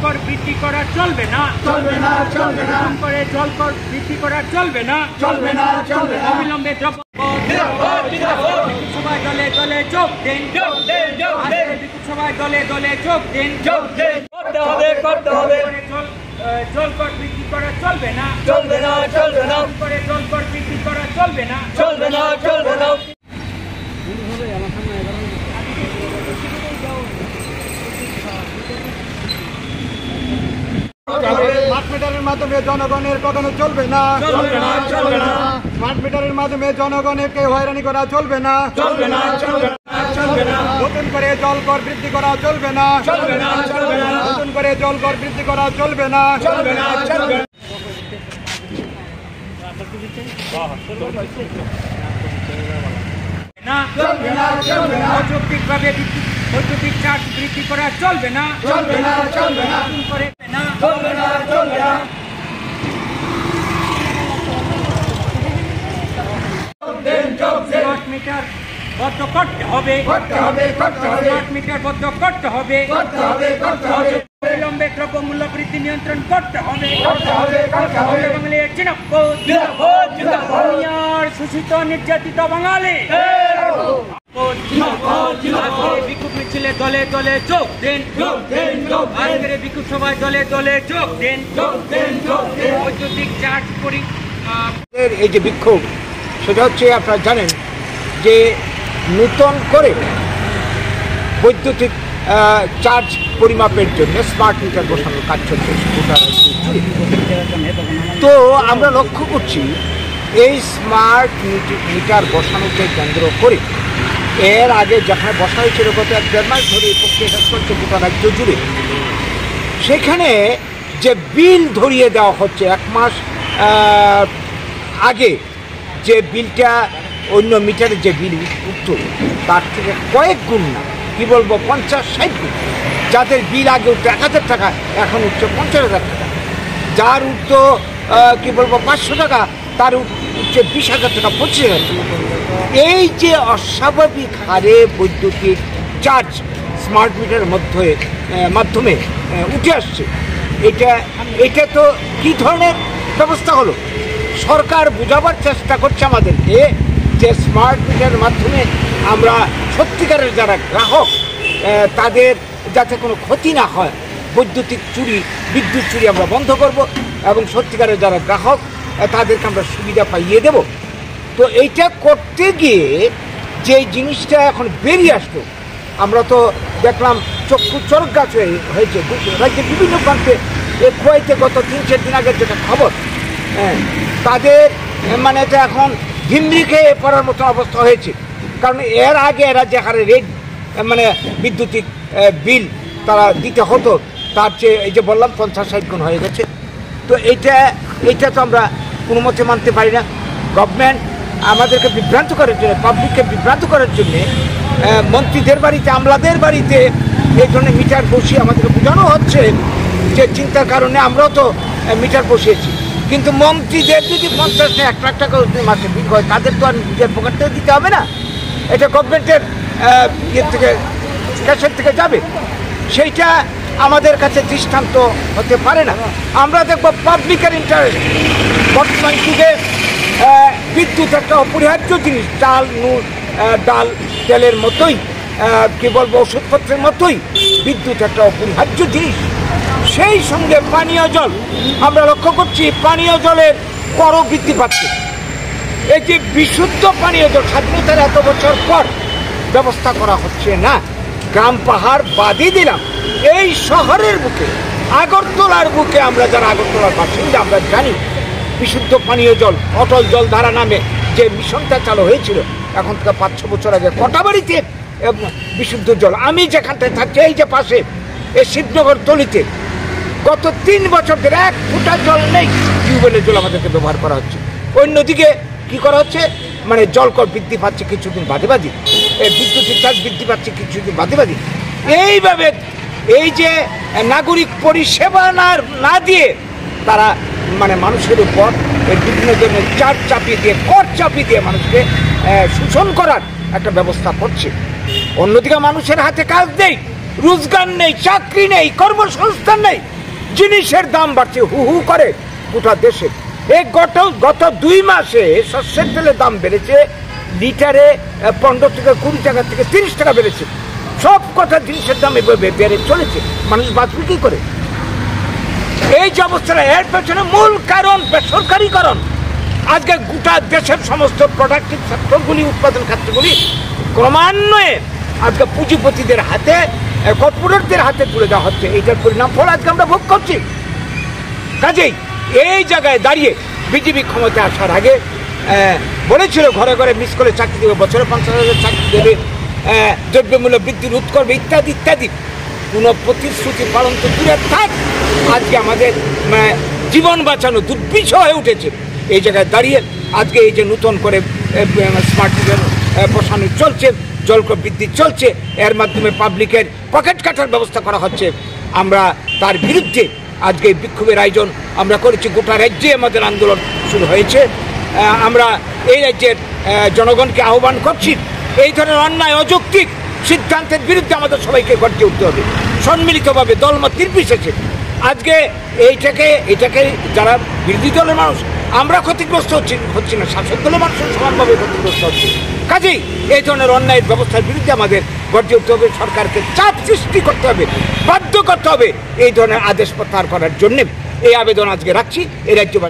কর বৃদ্ধি করা চলবে না, চলবে না, চলবে না, করে জল কর বৃদ্ধি করা চলবে না, চলবে না, চলবে না, অবিলম্বে সবাই দলে দলে যোগ দিন, সবাই দলে দলে যোগ দিন, করতে হবে, করতে হবে, জল কর বৃদ্ধি করা চলবে না, চলবে না, চলবে না, করে জল কর বৃদ্ধি করা চলবে না, চলবে না, চলবে না। স্মার্ট মিটারের মাধ্যমে জনগণের কখনো চলবে না, চলবে না, চলবে না, স্মার্ট মিটারের মাধ্যমে জনগণকে হয়রানি করা চলবে না, চলবে না, চলবে না, চলবে না, নতুন করে জল কর বৃদ্ধি করা চলবে না, চলবে না, চলবে না, নতুন করে জল কর বৃদ্ধি করা চলবে না, চলবে না, চলবে না, চলবে না, চলবে না, অযৌক্তিকভাবে বৈদ্যুতিক চার্জ বৃদ্ধি করা চলবে না, চলবে না, চলবে না, নতুন করে না, চলবে না, চলবে না, স্মার্ট মিটার বদ্ধ করতে হবে, করতে হবে, করতে হবে, স্মার্ট মিটার বদ্ধ করতে হবে, করতে হবে, করতে হবে, অবিলম্বে দ্রব্যমূল্য বৃদ্ধি নিয়ন্ত্রণ করতে হবে, করতে হবে, করতে হবে, বাঙালির জিন্দাবাদ, জিন্দাবাদ, জিন্দাবাদ, দুনিয়ার শোষিত নির্যাতিত বাঙালি বিক্ষোভ মিছিলে দলে দলে যোগ দিন, আজকের বিক্ষোভ সভায় দলে দলে যোগ দিন, বৈদ্যুতিক চার্জ এই যে বিক্ষোভ সেটা হচ্ছে আপনারা জানেন যে নূতন করে বৈদ্যুতিক চার্জ পরিমাপের জন্য স্মার্ট মিটার বসানোর কাজ চলছে। তো আমরা লক্ষ্য করছি এই স্মার্ট মিটার বসানোকে কেন্দ্র করে এর আগে যেখানে বসা হয়েছিল গত 1-1.5 মাস ধরে এই প্রক্রিয়া চলছে গোটা রাজ্য জুড়ে, সেখানে যে বিল ধরিয়ে দেওয়া হচ্ছে 1 মাস আগে যে বিলটা অন্য মিটারের যে বিল উঠত তার থেকে কয়েক গুণ না, কী বলবো 50-60 গুণ, যাদের বিল আগে উঠতো 1000 টাকা এখন উঠছে 50,000 টাকা, যার উঠতো কী বলবো 500 টাকা তার উঠছে 20,000 টাকা 25,000 টাকা। এই যে অস্বাভাবিক হারে বৈদ্যুতিক চার্জ স্মার্ট মিটারের মাধ্যমে উঠে আসছে, এটা তো কী ধরনের ব্যবস্থা হলো? সরকার বোঝাবার চেষ্টা করছে আমাদেরকে যে স্মার্ট মিটারের মাধ্যমে আমরা সত্যিকারের যারা গ্রাহক তাদের যাতে কোনো ক্ষতি না হয়, বৈদ্যুতিক বিদ্যুৎ চুরি আমরা বন্ধ করব এবং সত্যিকারের যারা গ্রাহক তাদেরকে আমরা সুবিধা পাইয়ে দেব। তো এইটা করতে গিয়ে যে জিনিসটা এখন বেরিয়ে আসতো, আমরা তো দেখলাম চক্ষু চরক গাছ হয়েছে রাজ্যের বিভিন্ন প্রান্তে। খোয়াইতে গত 3-4 দিন আগের যেটা খবর, তাদের মানে এটা এখন ধিমরি খেয়ে পড়ার মতো অবস্থা হয়েছে, কারণ এর আগে এরা যে হারে রেট মানে বিদ্যুতিক বিল তারা দিতে হতো তার চেয়ে এই যে বললাম 50-60 গুণ হয়ে গেছে। তো এইটা তো আমরা কোনো মতে মানতে পারি না। গভর্নমেন্ট আমাদেরকে বিভ্রান্ত করার জন্য, পাবলিককে বিভ্রান্ত করার জন্যে মন্ত্রীদের বাড়িতে, আমলাদের বাড়িতে এই ধরনের মিটার বসিয়ে আমাদেরকে বোঝানো হচ্ছে যে চিন্তার কারণে আমরাও তো মিটার বসিয়েছি, কিন্তু মন্ত্রীদের যদি 50-1 লাখ টাকা মাসে বিল হয় তাদের তো আর নিজের পকেট থেকে দিতে হবে না, এটা গভর্নমেন্টের ক্যাশের থেকে যাবে। সেইটা আমাদের কাছে দৃষ্টান্ত হতে পারে না। আমরা দেখব পাবলিকের ইন্টারেস্ট। বর্তমান যুগে বিদ্যুৎ একটা অপরিহার্য জিনিস, ডাল তেলের মতোই, কী বলবো ওষুধপত্রের মতোই বিদ্যুৎ একটা অপরিহার্য জিনিস। সেই সঙ্গে পানীয় জল, আমরা লক্ষ্য করছি পানীয় জলের করও বৃদ্ধি পাচ্ছে। এই যে বিশুদ্ধ পানীয় জল স্বাধীনতার এত বছর পর ব্যবস্থা করা হচ্ছে না। গ্রাম পাহাড় বাদই দিলাম, এই শহরের বুকে, আগরতলার বুকে, আমরা যারা আগরতলার বাসিন্দা আমরা জানি বিশুদ্ধ পানীয় জল, অটল জল ধারা নামে যে মিশনটা চালু হয়েছিল এখন থেকে 5-6 বছর আগে, কটা বাড়িতে বিশুদ্ধ জল। আমি যেখানটায় থাকছি এই যে পাশে এই শিবনগর তলিতে গত 3 বছর ধরে 1 ফোঁটা জল নেই, টিউবওয়েলের জল আমাদেরকে ব্যবহার করা হচ্ছে। অন্যদিকে কি করা হচ্ছে, মানে জলকর বৃদ্ধি পাচ্ছে কিছুদিন বাদে, বিদ্যুতের চার্জ বৃদ্ধি পাচ্ছে কিছুদিন বাদে। এইভাবে এই যে নাগরিক পরিষেবা না দিয়ে তারা মানে মানুষের উপর বিভিন্ন ধরনের চার্জ চাপিয়ে দিয়ে, কর চাপিয়ে দিয়ে মানুষকে শোষণ করার একটা ব্যবস্থা করছে। অন্যদিকে মানুষের হাতে কাজ নেই, রোজগার নেই, চাকরি নেই, কর্মসংস্থান নেই, জিনিসের দাম বাড়ছে হু হু করে গোটা দেশে। এই গত 2 মাসে সর্ষের তেলের দাম বেড়েছে লিটারে 15 থেকে 20 টাকা থেকে 30 টাকা বেড়েছে। সব কথা জিনিসের দাম এভাবে বেড়ে চলেছে, মানুষ বাঁচবে কি করে? এই যে অবস্থাটা, এর পেছনে মূল কারণ বেসরকারীকরণ। আজকে গোটা দেশের সমস্ত প্রোডাক্টিভ সেক্টরগুলি, উৎপাদন ক্ষেত্রগুলি ক্রমান্বয়ে আজকে পুঁজিপতিদের হাতে, কর্পোরেটদের হাতে তুলে দেওয়া হচ্ছে। এইটার পরিণাম ফল আজকে আমরা ভোগ করছি। কাজেই এই জায়গায় দাঁড়িয়ে বিজেপি ক্ষমতায় আসার আগে বলেছিল ঘরে ঘরে মিস করে চাকরি দেবে, বছরে 50,000 চাকরি দেবে, দ্রব্যমূল্য বৃদ্ধি রোধ করবে, ইত্যাদি ইত্যাদি। কোনো প্রতিশ্রুতি পালন তো দূরে থাক, আজকে আমাদের জীবন বাঁচানো দুর্বিষহ হয়ে উঠেছে। এই জায়গায় দাঁড়িয়ে আজকে এই যে নতুন করে স্মার্ট মিটার বসানো চলছে, জলকর বৃদ্ধি চলছে, এর মাধ্যমে পাবলিকের পকেট কাটার ব্যবস্থা করা হচ্ছে। আমরা তার বিরুদ্ধে আজকে বিক্ষোভের আয়োজন আমরা করেছি। গোটা রাজ্যে আমাদের আন্দোলন শুরু হয়েছে। আমরা এই রাজ্যের জনগণকে আহ্বান করছি, এই ধরনের অন্যায় অযৌক্তিক সিদ্ধান্তের বিরুদ্ধে আমাদের সবাইকে গর্জে উঠতে হবে, সম্মিলিতভাবে দলমত নির্বিশেষে। আজকে এইটাকে যারা বিরোধী দলের মানুষ, আমরা ক্ষতিগ্রস্ত হচ্ছি না, শাসক দলের মানুষ সমানভাবে ক্ষতিগ্রস্ত হচ্ছে। কাজেই এই ধরনের অন্যায়ের ব্যবস্থার বিরুদ্ধে আমাদের গর্জে উঠতে হবে, সরকারকে চাপ সৃষ্টি করতে হবে, বাধ্য করতে হবে এই ধরনের আদেশ প্রত্যাহার করার জন্যে। এই আবেদন আজকে রাখছি এই রাজ্যবাসী।